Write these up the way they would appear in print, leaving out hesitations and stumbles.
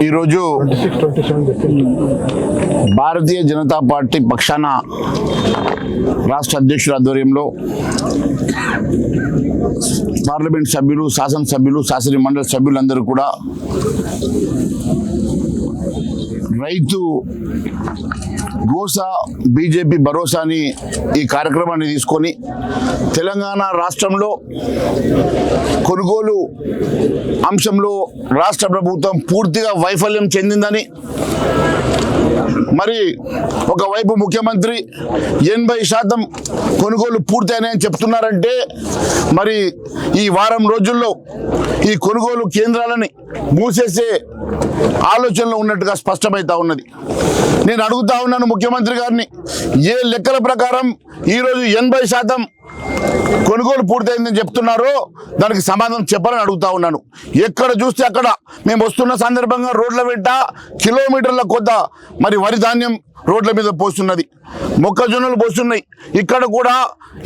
ఈరోజు భారతీయ జనతా పార్టీ పక్షాన రాష్ట్ర అధ్యక్షుల ఆధ్వర్యంలో పార్లమెంట్ సభ్యులు, శాసనసభ్యులు, శాసన మండలి సభ్యులందరూ కూడా రైతు గోసా బీజేపీ భరోసాని ఈ కార్యక్రమాన్ని తీసుకొని తెలంగాణ రాష్ట్రంలో కొనుగోలు అంశంలో రాష్ట్ర ప్రభుత్వం పూర్తిగా వైఫల్యం చెందిందని, మరి ఒకవైపు ముఖ్యమంత్రి 80% కొనుగోలు పూర్తయినాయని చెప్తున్నారంటే, మరి ఈ వారం రోజుల్లో ఈ కొనుగోలు కేంద్రాలని మూసేసే ఆలోచనలో ఉన్నట్టుగా స్పష్టమవుతా ఉన్నది. నేను అడుగుతా ఉన్నాను ముఖ్యమంత్రి గారిని, ఏ లెక్కల ప్రకారం ఈరోజు 80% కొనుగోలు పూర్తయిందని చెప్తున్నారో దానికి సమాధానం చెప్పాలని అడుగుతా ఉన్నాను. ఎక్కడ చూస్తే అక్కడ మేము వస్తున్న సందర్భంగా రోడ్ల వెంట కిలోమీటర్ల కొద్ద మరి వరి ధాన్యం రోడ్ల మీద పోస్తున్నది, మొక్కజొన్నలు పోస్తున్నాయి. ఇక్కడ కూడా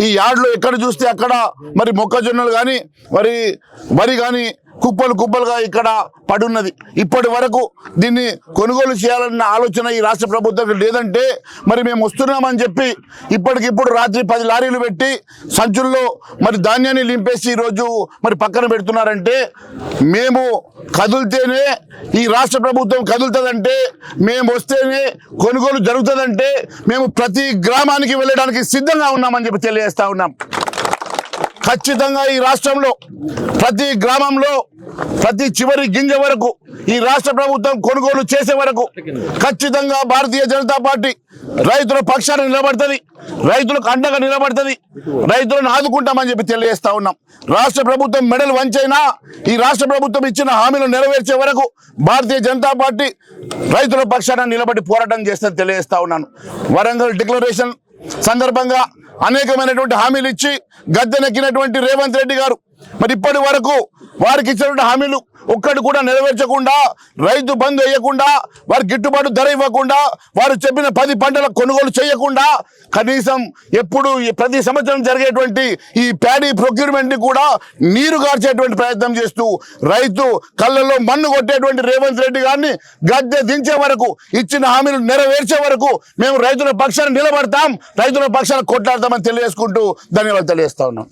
ఈ యార్డ్లో ఎక్కడ చూస్తే అక్కడ మరి మొక్కజొన్నలు కానీ వరి కానీ కుప్పలు కుప్పలుగా ఇక్కడ పడున్నది. ఇప్పటి వరకు దీన్ని కొనుగోలు చేయాలన్న ఆలోచన ఈ రాష్ట్ర ప్రభుత్వం లేదంటే, మరి మేము వస్తున్నామని చెప్పి ఇప్పటికిప్పుడు రాత్రి 10 లారీలు పెట్టి సంచుల్లో మరి ధాన్యాన్ని నింపేసి ఈరోజు మరి పక్కన పెడుతున్నారంటే, మేము కదులుతేనే ఈ రాష్ట్ర ప్రభుత్వం కదులుతుందంటే, మేము వస్తేనే కొనుగోలు జరుగుతుందంటే మేము ప్రతి గ్రామానికి వెళ్ళడానికి సిద్ధంగా ఉన్నామని చెప్పి తెలియజేస్తా ఉన్నాం. ఖచ్చితంగా ఈ రాష్ట్రంలో ప్రతి గ్రామంలో ప్రతి చివరి గింజ వరకు ఈ రాష్ట్ర ప్రభుత్వం కొనుగోలు చేసే వరకు ఖచ్చితంగా భారతీయ జనతా పార్టీ రైతుల పక్షాన నిలబడుతుంది, రైతులకు అండగా నిలబడుతుంది, రైతులను ఆదుకుంటామని చెప్పి తెలియజేస్తా ఉన్నాం. రాష్ట్ర ప్రభుత్వం మెడలు వంచైనా ఈ రాష్ట్ర ప్రభుత్వం ఇచ్చిన హామీలు నెరవేర్చే వరకు భారతీయ జనతా పార్టీ రైతుల పక్షాన నిలబడి పోరాటం చేస్తుందని తెలియజేస్తా ఉన్నాను. వరంగల్ డిక్లరేషన్ సందర్భంగా అనేకమైనటువంటి హామీలు ఇచ్చి గద్దెనెక్కినటువంటి రేవంత్ రెడ్డి గారు మరి ఇప్పటి వరకు వారికి ఇచ్చినటువంటి హామీలు ఒక్కటి కూడా నెరవేర్చకుండా, రైతు బంధు వేయకుండా, వారి గిట్టుబాటు ధర ఇవ్వకుండా, వారు చెప్పిన 10 పంటల కొనుగోలు చేయకుండా, కనీసం ఎప్పుడు ప్రతి సంవత్సరం జరిగేటువంటి ఈ ప్యాడీ ప్రొక్యూర్మెంట్ని కూడా నీరు గార్చేటువంటి ప్రయత్నం చేస్తూ రైతు కళ్ళల్లో మన్ను కొట్టేటువంటి రేవంత్ రెడ్డి గారిని గద్దె దించే వరకు, ఇచ్చిన హామీలు నెరవేర్చే వరకు మేము రైతుల పక్షాన నిలబడతాం, రైతుల పక్షాన కొట్లాడతామని తెలియజేసుకుంటూ ధన్యవాదాలు తెలియజేస్తా ఉన్నాం.